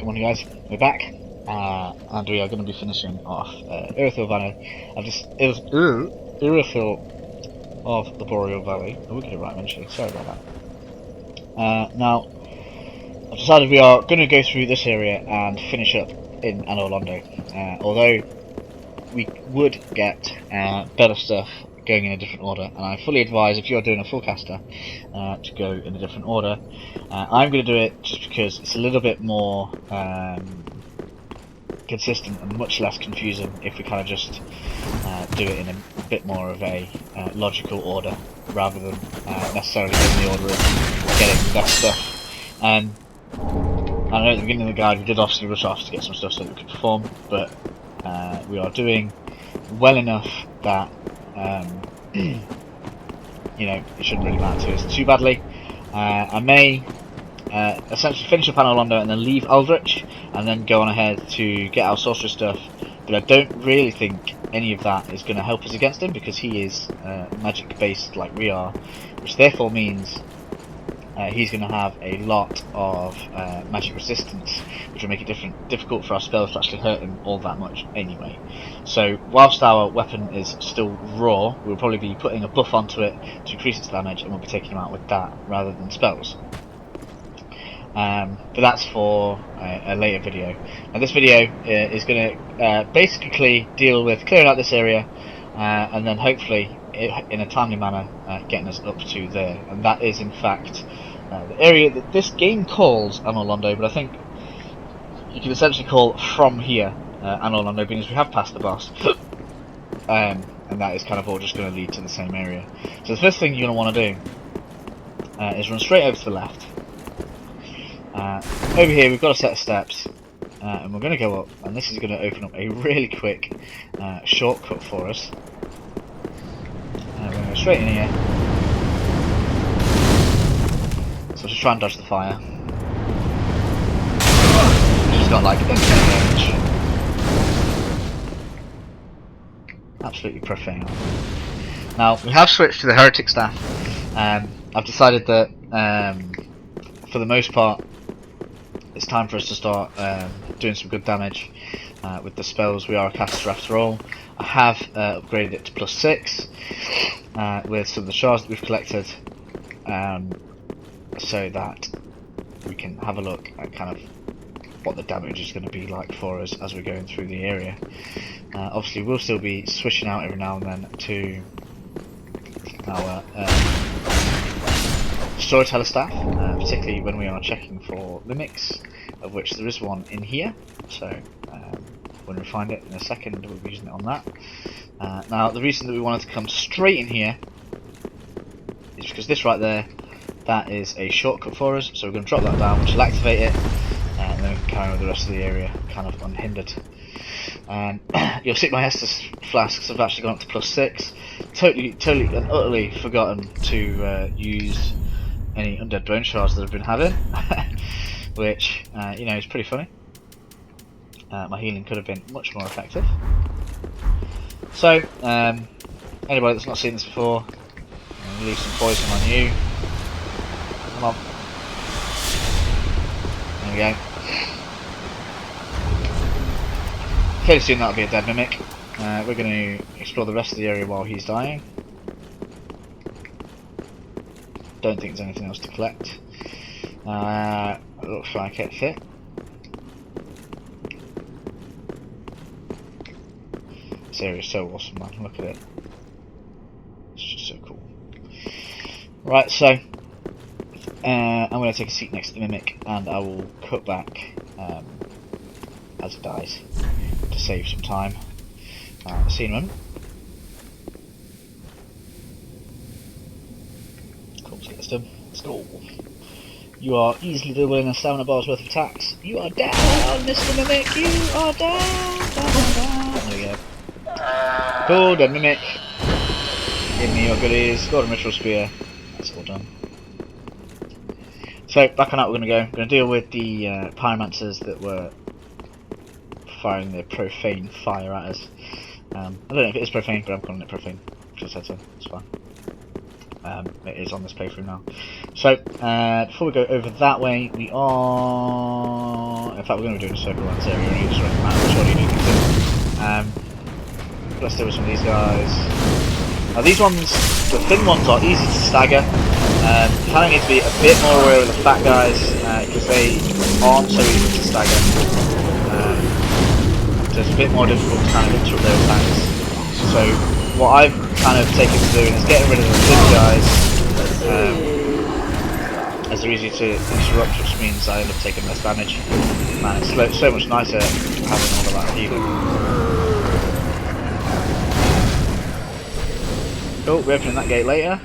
Good morning, guys. We're back, and we are going to be finishing off Irythyll Valley. Irythyll of the Boreal Valley. Oh, we got it right eventually. Sorry about that. Now, I've decided we are going to go through this area and finish up in Anor Londo. Although we would get better stuff going in a different order, and I fully advise if you're doing a full caster to go in a different order. I'm going to do it just because it's a little bit more consistent and much less confusing if we kind of just do it in a bit more of a logical order rather than necessarily in the order of getting that stuff. I know at the beginning of the guide we did obviously rush off to get some stuff so that we could perform, but we are doing well enough that you know, it shouldn't really matter to us too badly. I may essentially finish up Anor Londo and then leave Aldrich and then go on ahead to get our Sorcerer stuff, but I don't really think any of that is going to help us against him because he is magic based like we are, which therefore means he's going to have a lot of magic resistance, which will make it difficult for our spells to actually hurt him all that much anyway. So whilst our weapon is still raw, we'll probably be putting a buff onto it to increase its damage, and we'll be taking him out with that rather than spells. But that's for a later video. Now this video is going to basically deal with clearing out this area and then hopefully in a timely manner getting us up to there, and that is in fact the area that this game calls Anor Londo, but I think you can essentially call from here Anor Londo, because we have passed the boss. And that is kind of all just going to lead to the same area. So the first thing you're going to want to do is run straight over to the left. Over here we've got a set of steps, and we're going to go up, and this is going to open up a really quick shortcut for us. We're going to go straight in here, so just try and dodge the fire. She's got like infinite damage. Absolutely profane. Now we have switched to the heretic staff. I've decided that for the most part it's time for us to start doing some good damage with the spells. We are a caster after all. I have upgraded it to +6 with some of the shards that we've collected, so that we can have a look at kind of what the damage is going to be like for us as we're going through the area. Obviously we'll still be switching out every now and then to our storyteller staff, particularly when we are checking for mimics, of which there is one in here, so when we find it in a second we'll be using it on that. Now the reason that we wanted to come straight in here is because this right there, that is a shortcut for us, so we're going to drop that down, which will activate it, and then we can carry on with the rest of the area kind of unhindered. You'll see my Estus flasks have actually gone up to +6. Totally and utterly forgotten to use any undead bone shards that I've been having, which you know, is pretty funny. My healing could have been much more effective. So anybody that's not seen this before, I'm gonna leave some poison on you. Come on. There we go. Fairly soon that'll be a dead mimic. We're going to explore the rest of the area while he's dying. Don't think there's anything else to collect. It looks like it fit. This area is so awesome, man. Look at it. It's just so cool. Right, so I'm going to take a seat next to the mimic, and I will cut back as it dies to save some time. See you in a moment. Cool, let's get this done. Let's go. You are easily doubling a stamina bar's worth of attacks. You are down, Mr. Mimic. You are down. There we go. Cool, dead mimic. Give me your goodies. Golden ritual spear. That's all done. So back on that, we're going to go. We're going to deal with the pyromancers that were firing their profane fire at us. I don't know if it is profane, but I'm calling it profane because I said so. It's fine. it is on this playthrough now. So before we go over that way, we are. In fact, we're going to be doing a circle around this area. We're just around the map, which already let's deal with some of these guys. Now these ones, the thin ones, are easy to stagger. You kind of need to be a bit more aware of the fat guys because they aren't so easy to stagger. So it's a bit more difficult to kind of interrupt their attacks. So what I've kind of taken to doing is getting rid of the thin guys, as they're easy to interrupt, which means I end up taking less damage. Man, it's so much nicer having all of that healing. Oh, we're opening that gate later.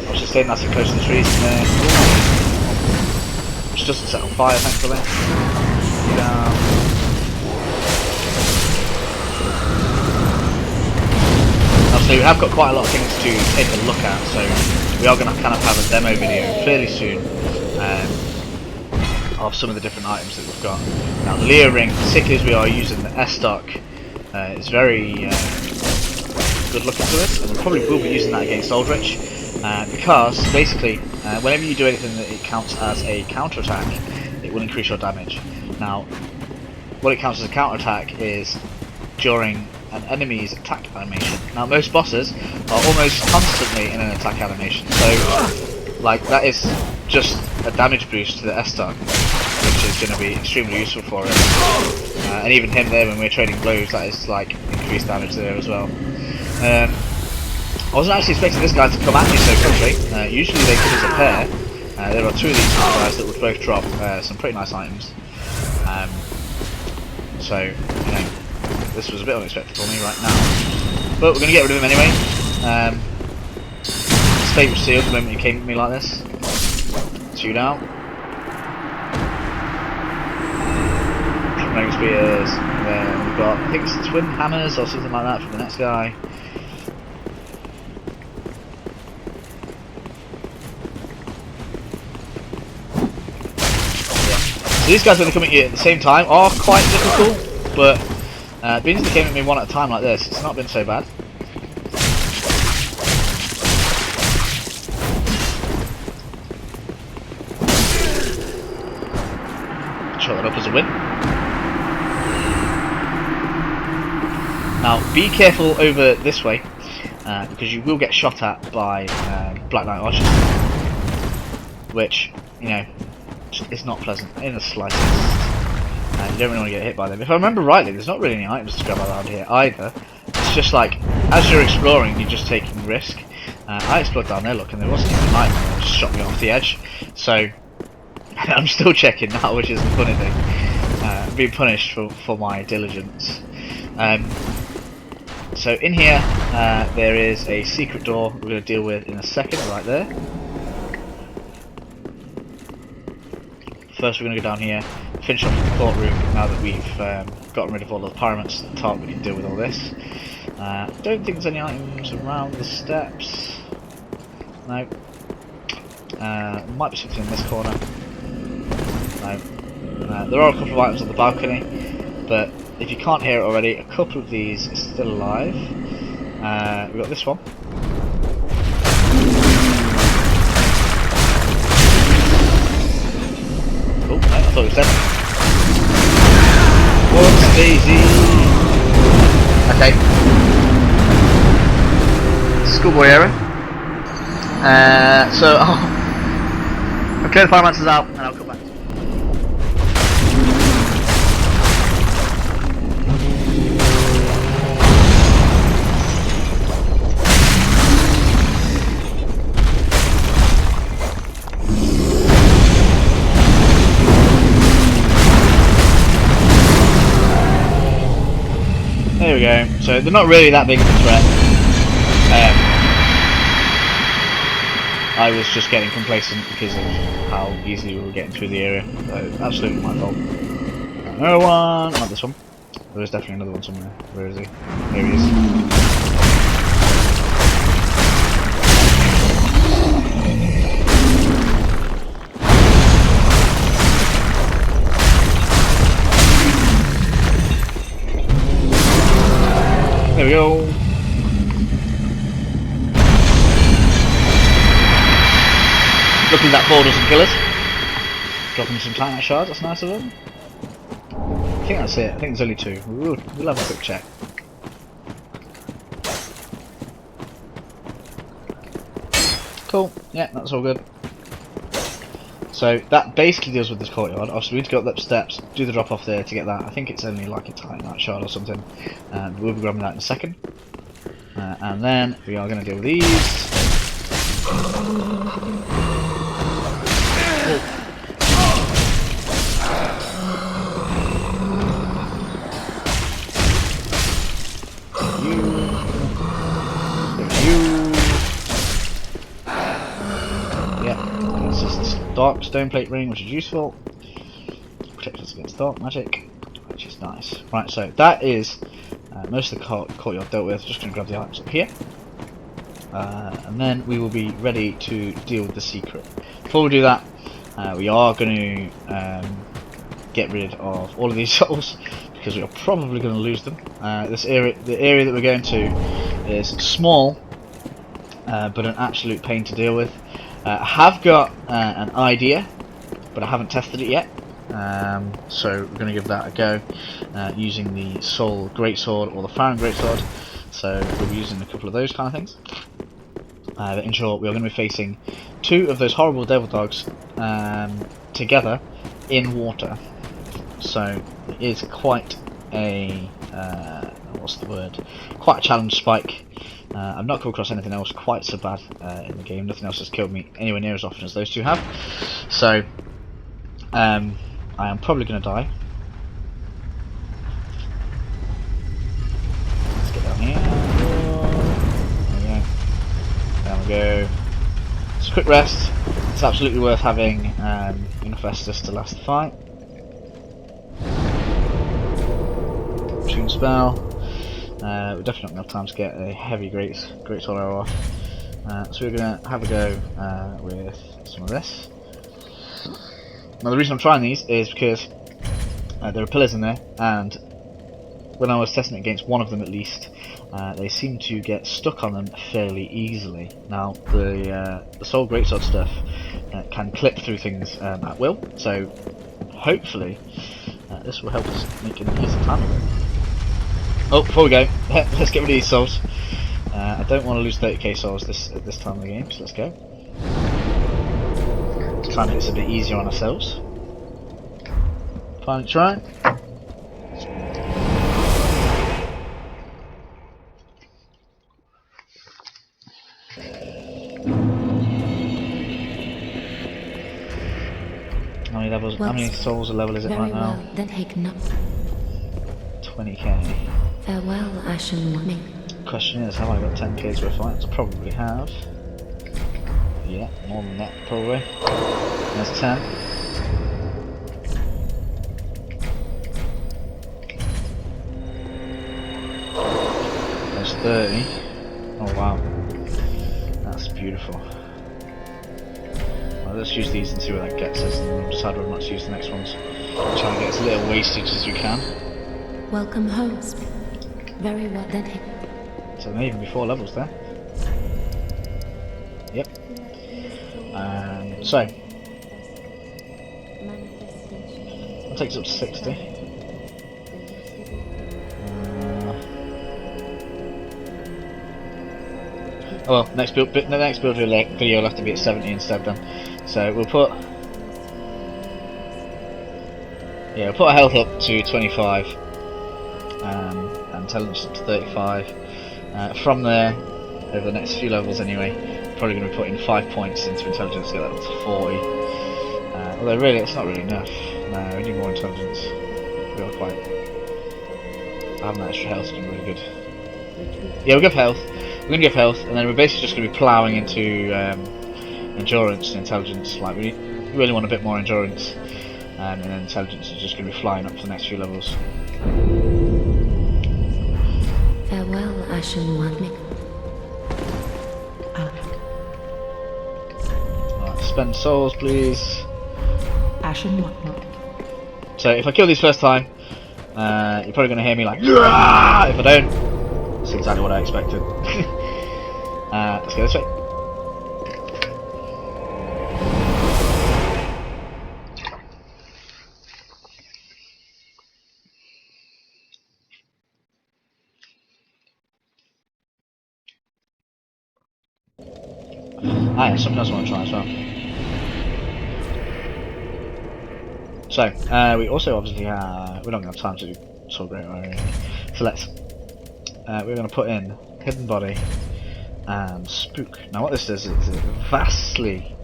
I'll just stay nice and close to the trees in there. Which doesn't set on fire, thankfully. Down. Obviously, we have got quite a lot of things to take a look at, so we are going to kind of have a demo video fairly soon of some of the different items that we've got. Now, the Leo ring, particularly as we are using the S-Stock, is very good looking to us, and we probably will be using that against Aldrich. Because basically, whenever you do anything that it counts as a counter attack, it will increase your damage. Now, what it counts as a counter attack is during an enemy's attack animation. Now, most bosses are almost constantly in an attack animation, so like that is just a damage boost to the S-Stock, which is going to be extremely useful for it. And even him there, when we're trading blows, that is like increased damage there as well. I wasn't actually expecting this guy to come at me so quickly. Usually they come as a pair. There are two of these guys that would both drop some pretty nice items. So, you know, this was a bit unexpected for me right now. But we're going to get rid of him anyway. His fate was sealed the moment he came at me like this. Shoot out. Dramatic spears. And then we've got, I think it's twin hammers or something like that from the next guy. These guys when they come at you at the same time are quite difficult, but being as they came at me one at a time like this, it's not been so bad. Chalk that up as a win. Now be careful over this way, because you will get shot at by Black Knight Archers, which, you know, it's not pleasant in the slightest, and you don't really want to get hit by them. If I remember rightly, there's not really any items to grab around here either. It's just like, as you're exploring, you're just taking risk. I explored down there, look, and there wasn't even an item, it just shot me off the edge. So, I'm still checking now, which is the funny thing. I'm being punished for my diligence. So in here, there is a secret door we're going to deal with in a second, right there. First we're going to go down here, finish off the courtroom now that we've gotten rid of all of the pyramids at the top. We can deal with all this. Don't think there's any items around the steps. No. Might be something in this corner. No. There are a couple of items on the balcony, but if you can't hear it already, a couple of these are still alive. We've got this one. Oh, no, I thought it was dead. Whoops, Daisy! Okay. Schoolboy error. So, I'll clear the pyromancers out and I'll come back. There we go. So they're not really that big of a threat. I was just getting complacent because of how easily we were getting through the area. So absolutely my fault. Another one. Not this one. There is definitely another one somewhere. Where is he? There he is. Luckily that ball doesn't kill us. Dropping some titanite shards, that's nice of them. I think that's it. I think there's only 2. We'll have a quick check. Cool. Yeah, that's all good. So that basically deals with this courtyard. Obviously we need to go up the steps, do the drop off there to get that. I think it's only like a titanite shard or something. We'll be grabbing that in a second. And then we are going to deal with these. Dark stone plate ring, which is useful. Protects us against dark magic, which is nice. Right, so that is most of the courtyard dealt with. Just going to grab the items up here, and then we will be ready to deal with the secret. Before we do that, we are going to get rid of all of these souls because we are probably going to lose them. The area that we're going to is small, but an absolute pain to deal with. I have got an idea, but I haven't tested it yet. So we're going to give that a go using the Soul Greatsword or the Fire Greatsword. So we'll be using a couple of those kind of things. But in short, we are going to be facing 2 of those horrible devil dogs together in water. So it is quite a what's the word? Quite a challenge spike. I've not come across anything else quite so bad in the game. Nothing else has killed me anywhere near as often as those 2 have. So I am probably going to die. Let's get down here. There we go. Down we go. It's a quick rest. It's absolutely worth having enough Estus to last the fight. Tune spell. We're definitely not going to have time to get a heavy greatsword arrow off. So we're going to have a go with some of this. Now the reason I'm trying these is because there are pillars in there, and when I was testing it against one of them at least, they seem to get stuck on them fairly easily. Now the Soul Greatsword stuff can clip through things at will, so hopefully this will help us make an easy time of it. Oh, before we go, let's get rid of these souls. I don't want to lose 30k souls at this time of the game, so let's go. Let's try and make this a bit easier on ourselves. Finally try. How many souls a level is it right now? Well, then take no. 20k. Farewell, Ashen Woman. Question is, have I got 10k's worth of items? I probably have. Yeah, more than that probably. There's 10. There's 30. Oh wow. That's beautiful. Well, let's use these and see where that gets us, and then we'll decide whether or not to use the next ones. Try and get as little wastage as we can. Welcome home. Very well then. So there may even be 4 levels there. Yep. So that takes up to 60. Oh well, next build video will have to be at 70 instead then. So we'll put our health up to 25. And intelligence up to 35. From there, over the next few levels anyway, probably going to be putting 5 points into intelligence to get that up to 40. Although really, it's not really enough. No, we need more intelligence. We are quite... having that extra health is really good. Yeah, we'll give health. We're going to give health, and then we're basically just going to be ploughing into endurance and intelligence. Like, we really want a bit more endurance, and then intelligence is just going to be flying up for the next few levels. Farewell, Ashen Woman. Right, spend souls, please. Ashen Woman. So if I kill these first time, you're probably going to hear me like, "Yah!" If I don't, that's exactly what I expected. Let's go this way. Ah, yeah, something else I want to try as well. So, we also obviously have... We're not going to have time to do so great, are we? So let's... we're going to put in Hidden Body and Spook. Now what this does is it vastly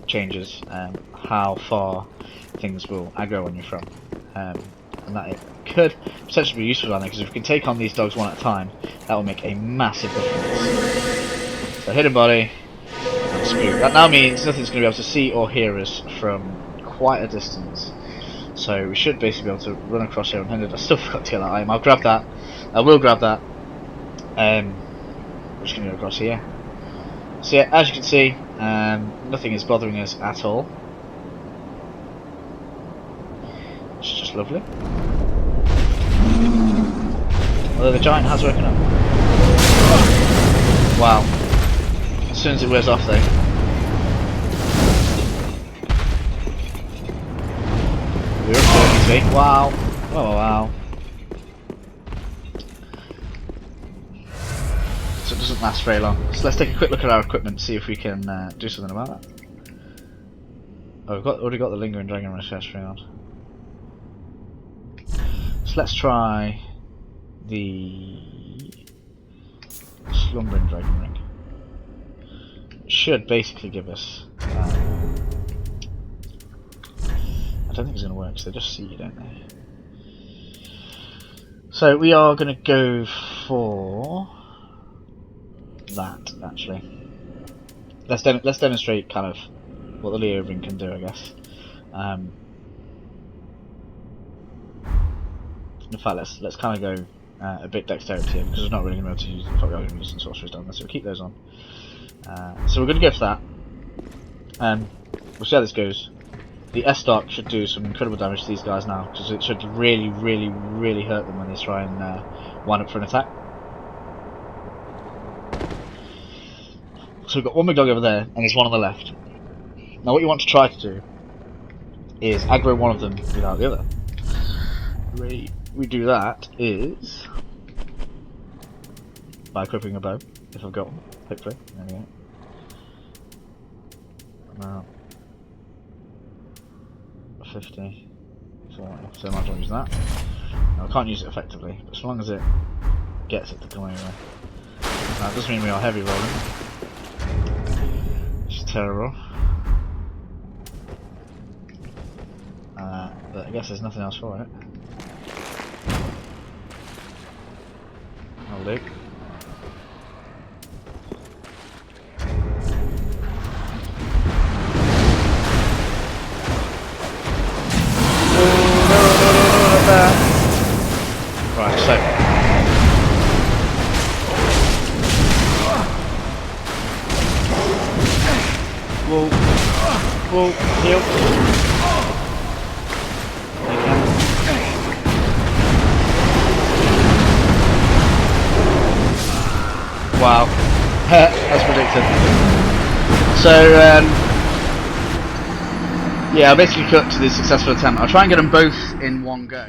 changes how far things will aggro on you from. And that it could potentially be useful on there, because if we can take on these dogs one at a time, that will make a massive difference. So Hidden Body and Spook. That now means nothing's going to be able to see or hear us from quite a distance. So we should basically be able to run across here unhindered. I still forgot to get that item. I'll grab that. I will grab that. We're just going to go across here. So yeah, as you can see, nothing is bothering us at all. It's just lovely. Although the giant has woken up. Wow. As soon as it wears off though. We're up to it, wow. Oh wow. So it doesn't last very long. So let's take a quick look at our equipment, see if we can do something about that. Oh, we've already got the Lingering Dragon Accessory on. So let's try the Slumbering Dragon Ring. It should basically give us... I don't think it's going to work because they just see you, don't they? So we are going to go for that, actually. Let's demonstrate kind of what the Leo ring can do, I guess. In fact, let's kind of go a bit dexterity here, because we're not really going to be able to use the probably going to use some sorcerers down there, so we'll keep those on. So we're going to go for that. We'll see how this goes. The S-Stock should do some incredible damage to these guys now, because it should really, really, really hurt them when they try and wind up for an attack. So we've got one big dog over there, and there's one on the left. Now what you want to try to do is aggro one of them without the other. The way we do that is by equipping a bow, if I've got one, hopefully. There we go. Now, 50, 40, so I might as well use that. Now, I can't use it effectively, but as long as it gets it to come anyway. Now, it does mean we are heavy rolling, which is terrible. But I guess there's nothing else for it. I'll do. Right, so we'll heal. Wow, that's predicted. So yeah, I basically cut to the successful attempt. I'll try and get them both in one go.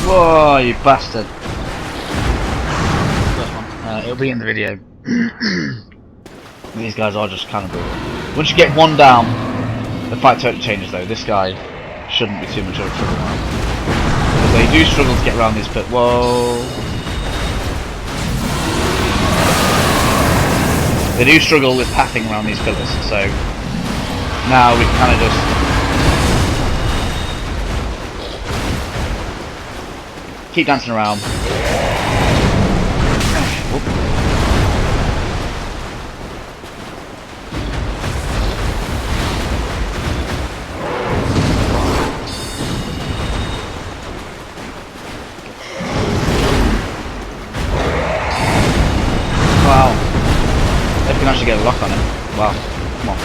Whoa, you bastard. It'll be in the video. These guys are just kind of brutal. Once you get one down, the fight totally changes though. This guy shouldn't be too much of a trouble now. Because they do struggle to get around this pit. Whoa. They do struggle with pathing around these pillars, so now we can kind of just keep dancing around. Whoop. Wow. They can actually get a lock on it. Wow. Come on.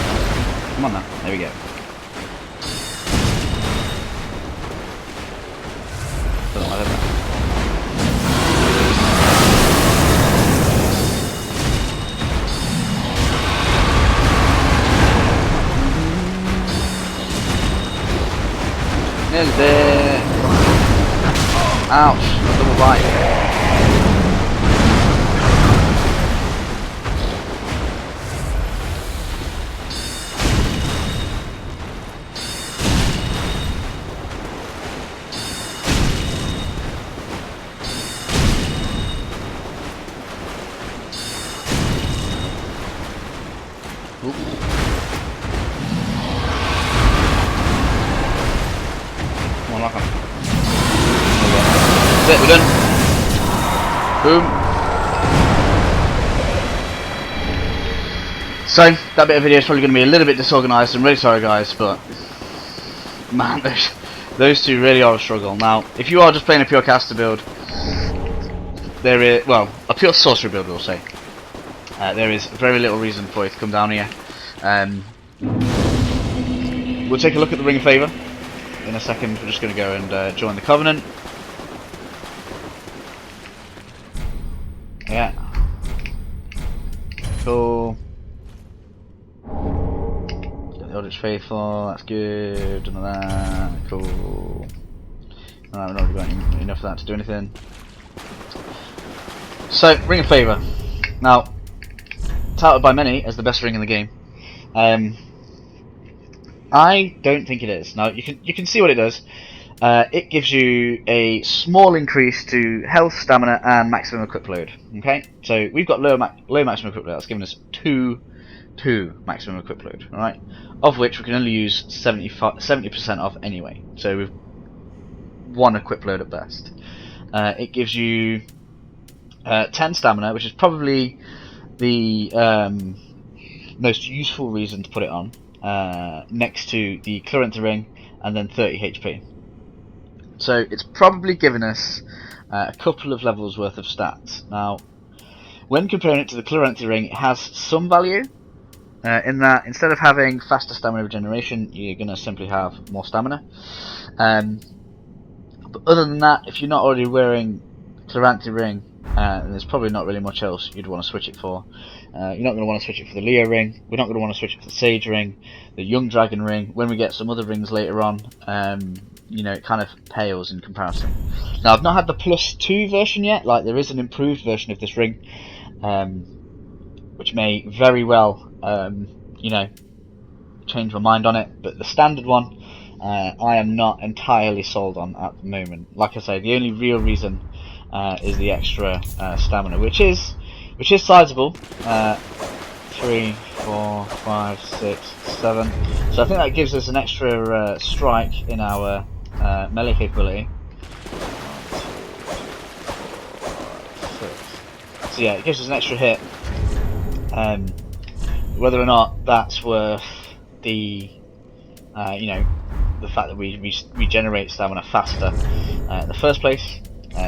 Come on now. There we go. Doesn't matter that. Nearly there. Ouch. Double bite. Oop. Come on, lock on. That's it, we're done. Boom. So, that bit of video is probably going to be a little bit disorganised. I'm really sorry guys, but man, those two really are a struggle. Now, if you are just playing a pure caster build, there is, well, a pure sorcerer build we'll say. There is very little reason for you to come down here. We'll take a look at the Ring of Favour in a second. We're just going to go and join the Covenant. Yeah. Cool. Get the Eldritch Faithful, that's good. None of that. Cool. Alright, we've not got enough of that to do anything. So, Ring of Favour. Now, touted by many as the best ring in the game. I don't think it is. Now you can see what it does. It gives you a small increase to health, stamina, and maximum equip load. Okay, so we've got low maximum equip load. That's given us two maximum equip load. All right, of which we can only use 70% of anyway. So we've one equip load at best. It gives you 10 stamina, which is probably the most useful reason to put it on, next to the Irythill ring, and then 30 HP. So it's probably given us a couple of levels worth of stats. Now, when comparing it to the Irythill ring, it has some value in that instead of having faster stamina regeneration, you're going to simply have more stamina. But other than that, if you're not already wearing Irythill ring, there's probably not really much else you'd want to switch it for. You're not going to want to switch it for the Leo ring. We're not going to want to switch it for the Sage ring, the Young Dragon ring. When we get some other rings later on, you know, it kind of pales in comparison. Now, I've not had the +2 version yet. Like, there is an improved version of this ring, which may very well, you know, change my mind on it. But the standard one, I am not entirely sold on at the moment. Like I say, the only real reason is the extra stamina, which is sizable. 3, 4, 5, 6, 7. So I think that gives us an extra strike in our melee capability. 6. So yeah, it gives us an extra hit. Whether or not that's worth the you know, the fact that we regenerate stamina faster in the first place,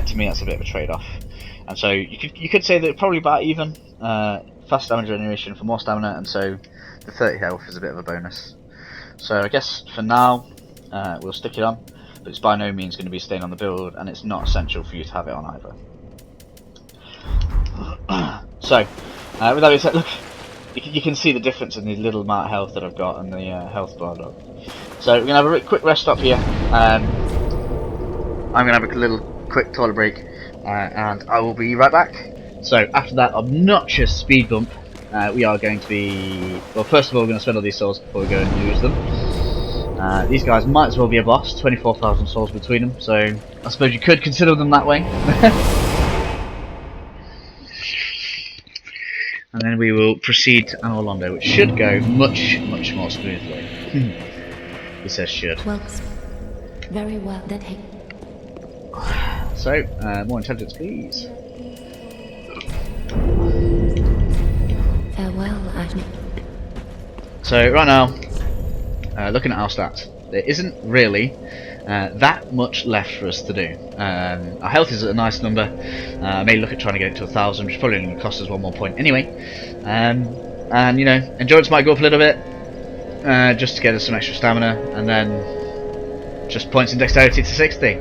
to me that's a bit of a trade-off. And so you could say that it's probably about even. Fast stamina generation for more stamina, and so the 30 health is a bit of a bonus. So I guess for now we'll stick it on, but it's by no means going to be staying on the build, and it's not essential for you to have it on either. So with that being said, look, you can see the difference in the little amount of health that I've got and the health bar up. So we're going to have a quick rest stop here. I'm going to have a little quick toilet break, and I will be right back. So after that obnoxious speed bump, we are going to be... Well, first of all, we're going to spend all these souls before we go and use them. These guys might as well be a boss, 24,000 souls between them, so I suppose you could consider them that way. And then we will proceed to Anor Londo, which should go much, much more smoothly. He says should. Well, very well. Then hey. So, more intelligence, please. Farewell, Ashley. So, right now, looking at our stats, there isn't really that much left for us to do. Our health is at a nice number. I may look at trying to get it to 1,000, which is probably going to cost us one more point anyway. And you know, endurance might go up a little bit, just to get us some extra stamina, and then just points in dexterity to 60,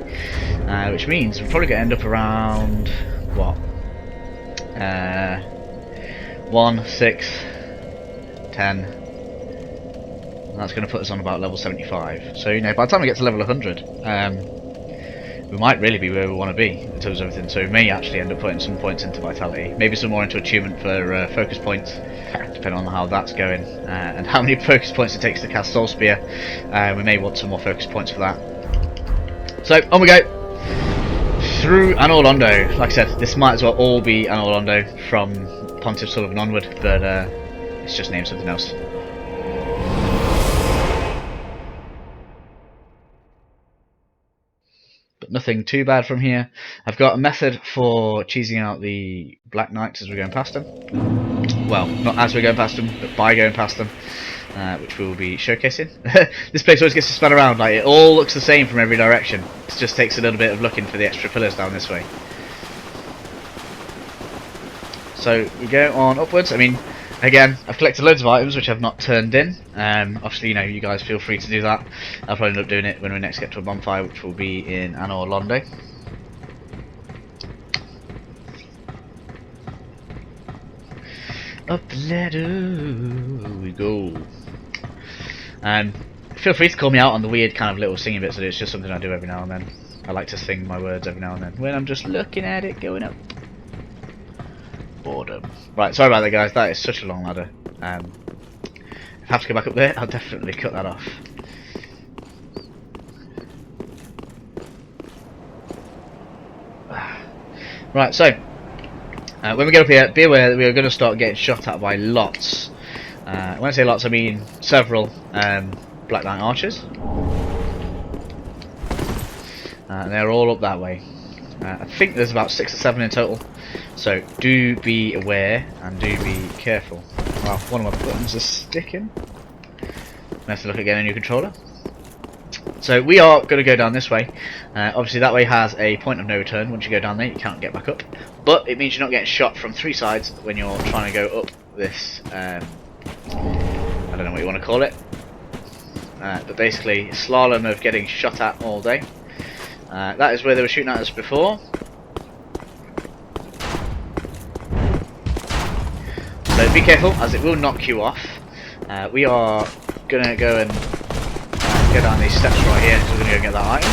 which means we're probably going to end up around what? 1, 6, 10. And that's going to put us on about level 75. So, you know, by the time we get to level 100, we might really be where we want to be in terms of everything. So we may actually end up putting some points into vitality, maybe some more into achievement for focus points, depending on how that's going, and how many focus points it takes to cast Soul Spear. We may want some more focus points for that. So, on we go! Through Anor Londo. Like I said, this might as well all be Anor Londo from Pontiff Sulyvahn onward, but it's just named something else. But nothing too bad from here. I've got a method for cheesing out the Black Knights as we're going past them. Well, not as we're going past them, but by going past them, which we will be showcasing. This place always gets to spun around, like it all looks the same from every direction. It just takes a little bit of looking for the extra pillars down this way. So we go on upwards. I mean, again, I've collected loads of items which I've not turned in. Obviously, you know, you guys feel free to do that. I'll probably end up doing it when we next get to a bonfire, which will be in Anor Londo. Up the ladder we go. Feel free to call me out on the weird kind of little singing bits. It's just something I do every now and then. I like to sing my words every now and then when I'm just looking at it going up. Boredom. Right, sorry about that, guys. That is such a long ladder. If I have to go back up there, I'll definitely cut that off. Right, so when we get up here, be aware that we are going to start getting shot at by lots. When I say lots, I mean several Black Knight archers. And they're all up that way. I think there's about 6 or 7 in total. So do be aware and do be careful. Well, one of my buttons is sticking. I have to look at getting a new controller. So we are going to go down this way. Obviously that way has a point of no return. Once you go down there you can't get back up. But it means you're not getting shot from 3 sides when you're trying to go up this, I don't know what you want to call it. But basically slalom of getting shot at all day. That is where they were shooting at us before. So be careful, as it will knock you off. We are going to go and go down these steps right here, because we're going to go get that item.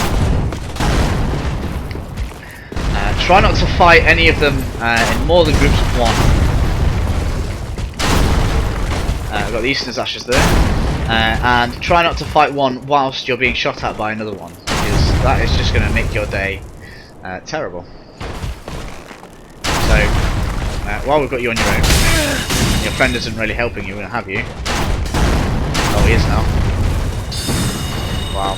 Try not to fight any of them in more than groups of 1. I've got the Eastern Ashes there. And try not to fight one whilst you're being shot at by another one, because that is just going to make your day terrible. So, while we've got you on your own, your friend isn't really helping you, have you? Oh, he is now. Wow.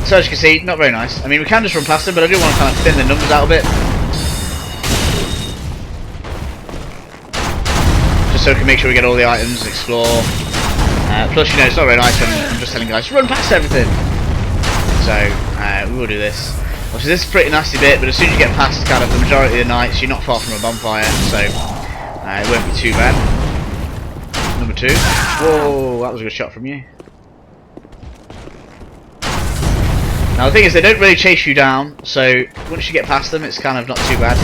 So as you can see, not very nice. I mean, we can just run past them, but I do want to kind of thin the numbers out a bit. Just so we can make sure we get all the items, explore. Plus, you know, it's not very nice when I'm just telling guys, run past everything. So, we will do this. Obviously, this is a pretty nasty bit, but as soon as you get past kind of the majority of the nights, you're not far from a bonfire. So, It won't be too bad. Number 2. Whoa, that was a good shot from you. Now the thing is, they don't really chase you down, so once you get past them, it's kind of not too bad.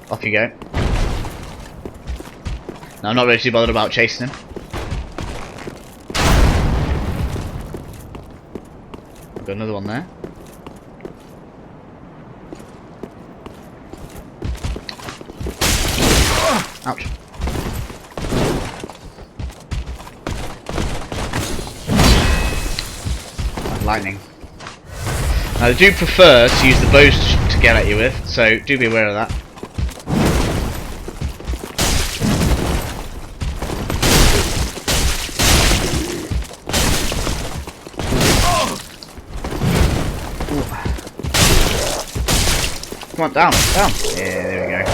Off you go. Now I'm not really too bothered about chasing him. Got another one there. Ouch. Lightning. Now they do prefer to use the bows to get at you with, so do be aware of that. Come on, down, down. Yeah, there we go.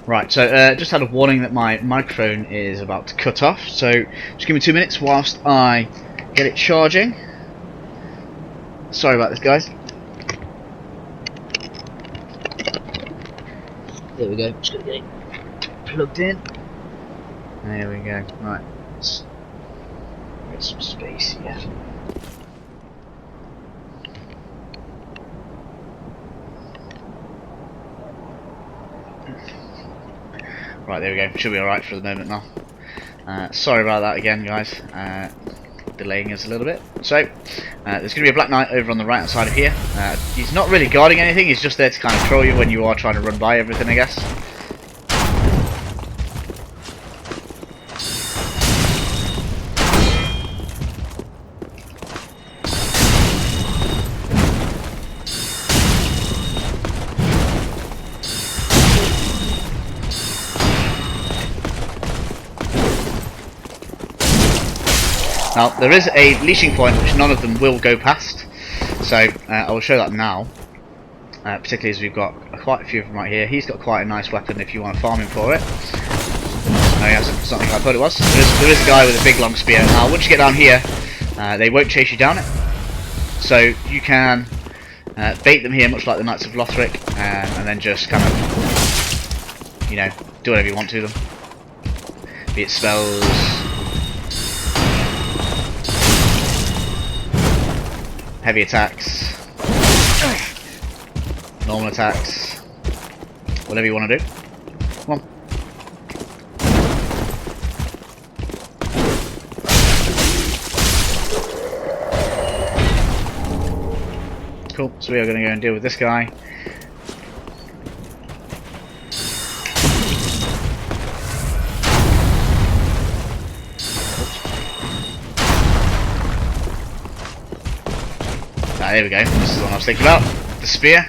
Right, so just had a warning that my microphone is about to cut off, so just give me 2 minutes whilst I get it charging. Sorry about this, guys. There we go, just gonna get it plugged in. There we go, right. Let's get some space here. Right, there we go. Should be alright for the moment now. Sorry about that again, guys. Delaying us a little bit. So, there's going to be a Black Knight over on the right hand side of here. He's not really guarding anything, he's just there to kind of troll you when you are trying to run by everything, I guess. Now, there is a leashing point which none of them will go past, so I will show that now, particularly as we've got quite a few of them right here. He's got quite a nice weapon if you want to farm him for it. No, he hasn't, it's not like I thought it was. There is a guy with a big long spear. Now, once you get down here, they won't chase you down it, so you can bait them here much like the Knights of Lothric, and then just kind of, you know, do whatever you want to them. Be it spells, heavy attacks, normal attacks, whatever you want to do. Come on. Cool, so we are going to go and deal with this guy. There we go, this is the one I was thinking about, the spear.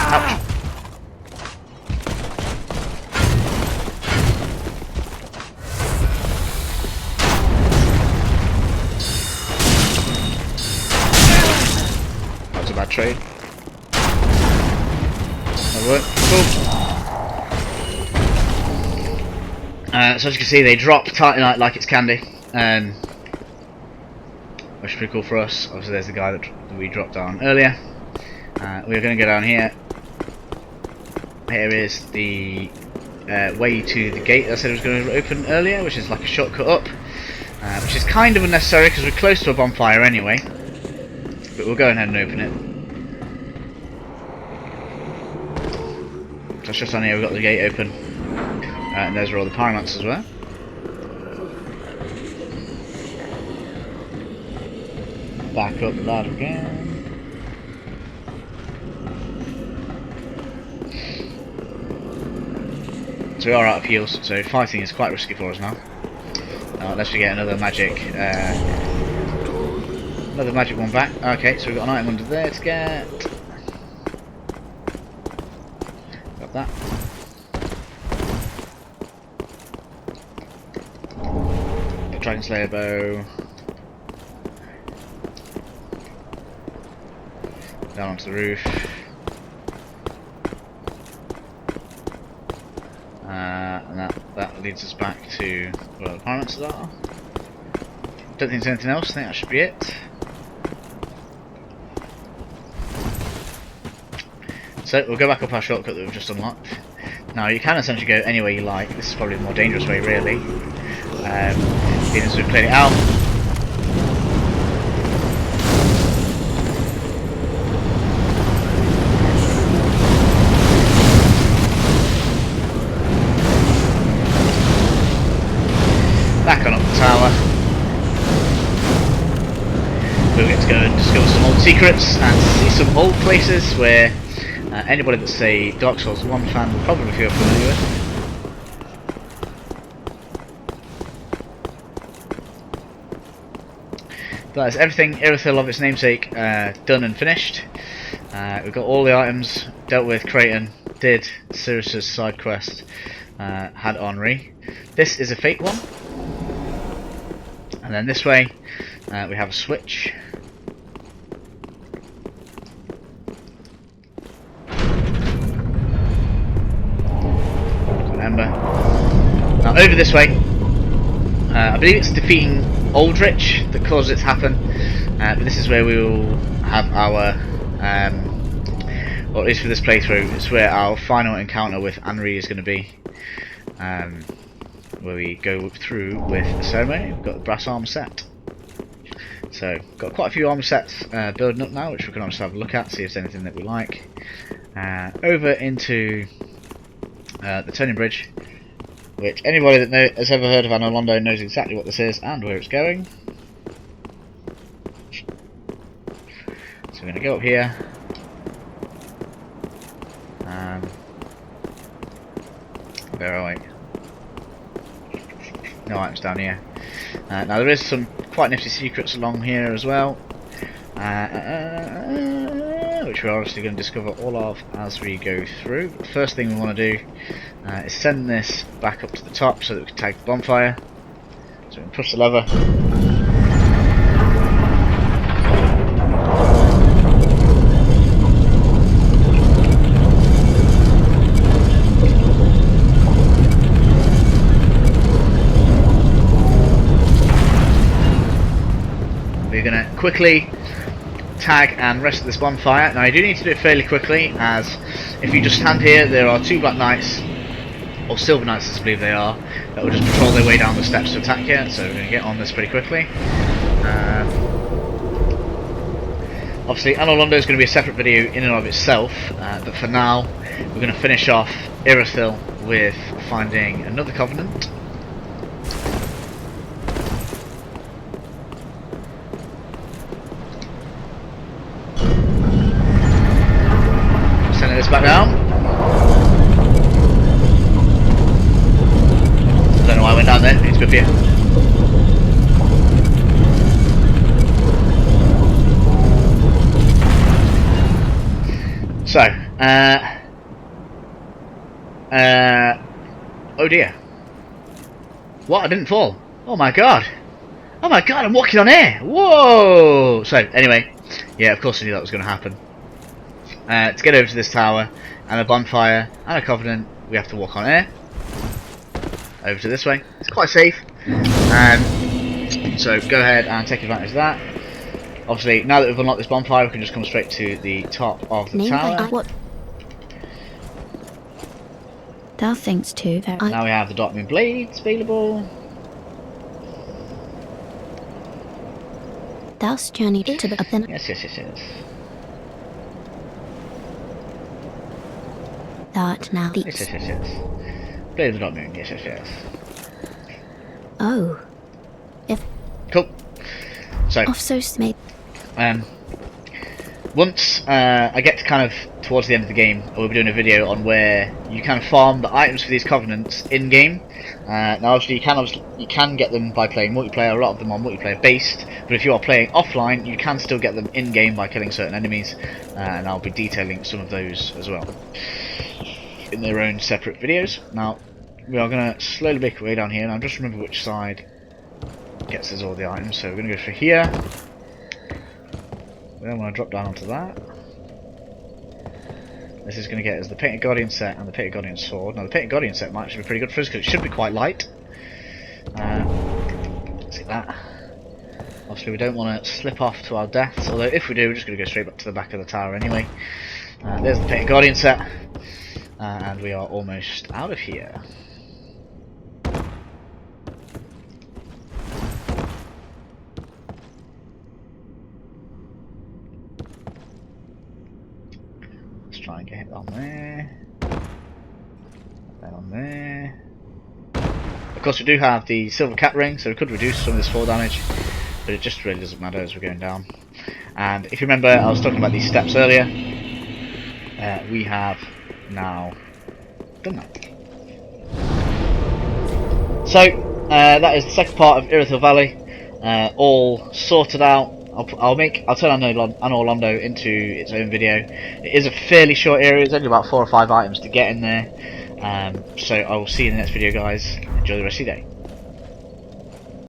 Ouch. That was a bad trade. Cool. So as you can see, they drop Titanite like it's candy, which is pretty cool for us. Obviously there's the guy that we dropped down earlier. We're going to go down here. Here is the way to the gate that I said it was going to open earlier, which is like a shortcut up, which is kind of unnecessary because we're close to a bonfire anyway, but we'll go ahead and open it. So just on here we've got the gate open, and there's where all the pyromancers were. Back up the ladder again. So we are out of heals, so fighting is quite risky for us now. Unless we get another magic one back. Okay, so we've got an item under there to get. Got that. Got Dragon Slayer bow. Down onto the roof. that leads us back to where the requirements are. Don't think there's anything else, I think that should be it. So we'll go back up our shortcut that we've just unlocked. Now you can essentially go any way you like. This is probably the more dangerous way really. Being as we've cleared it out. Back on up the tower. We'll get to go and discover some old secrets and see some old places where anybody that's a Dark Souls 1 fan will probably feel familiar with. That is everything Irythyll of its namesake done and finished. We've got all the items, dealt with Creighton, did Sirius's side quest, had Henri. This is a fake one. And then this way we have a switch. Remember. Now over this way, I believe it's defeating Aldrich that caused it to happen, but this is where we will have our, or at least for this playthrough, it's where our final encounter with Henri is going to be, where we go through with the ceremony. We've got the brass armor set. So, got quite a few armor sets building up now, which we can obviously have a look at, see if there's anything that we like. Over into the turning bridge, which anybody that has ever heard of Anor Londo knows exactly what this is and where it's going. So we're going to go up here. Where are we? No items down here. Now there is some quite nifty secrets along here as well, which we're obviously going to discover all of as we go through. But the first thing we want to do is send this back up to the top so that we can tag the bonfire. So we can push the lever. We're going to quickly tag and rest at this bonfire. Now you do need to do it fairly quickly, as if you just stand here there are two Black Knights, or Silver Knights I believe they are, that will just patrol their way down the steps to attack you, so we're going to get on this pretty quickly. Obviously Anor Londo is going to be a separate video in and of itself, but for now we're going to finish off Irythyll with finding another Covenant. Sending this back down. Don't know why I went down there, it's good for you. So, oh dear. What? I didn't fall. Oh my god. Oh my god, I'm walking on air. Whoa. So, anyway, yeah, of course I knew that was going to happen. To get over to this tower and a bonfire and a Covenant, we have to walk on air. Over to this way. It's quite safe. So go ahead and take advantage of that. Obviously, now that we've unlocked this bonfire, we can just come straight to the top of the tower. What? Thou thinks too. Now we have the Dark Moon Blades available. Thou'st journeyed to the upper. Yes. That now the. Yes. Blade of the Dark Moon. Yes. Oh. If. Cool. So. Off so made. Once I get to kind of towards the end of the game, I will be doing a video on where you can farm the items for these Covenants in game. Now, obviously, you can get them by playing multiplayer. A lot of them are multiplayer based, but if you are playing offline, you can still get them in game by killing certain enemies, and I'll be detailing some of those as well in their own separate videos. Now, we are going to slowly make our way down here, and I just remember which side gets us all the items. So we're going to go through here. We then want to drop down onto that. This is going to get us the Painted Guardian set and the Painted Guardian sword. Now the Painted Guardian set might actually be pretty good for us because it should be quite light. See that. Obviously we don't want to slip off to our deaths, although if we do, we're just going to go straight back to the back of the tower anyway. There's the Painted Guardian set, and we are almost out of here. Let's try and get it on there. Then on there. Of course we do have the silver cat ring, so we could reduce some of this fall damage, but it just really doesn't matter as we're going down. And if you remember, I was talking about these steps earlier. We have now done that. So that is the second part of Irythyll Valley, all sorted out. I'll turn Anor Londo into its own video. It is a fairly short area. It's only about 4 or 5 items to get in there. So I will see you in the next video, guys. Enjoy the rest of your day.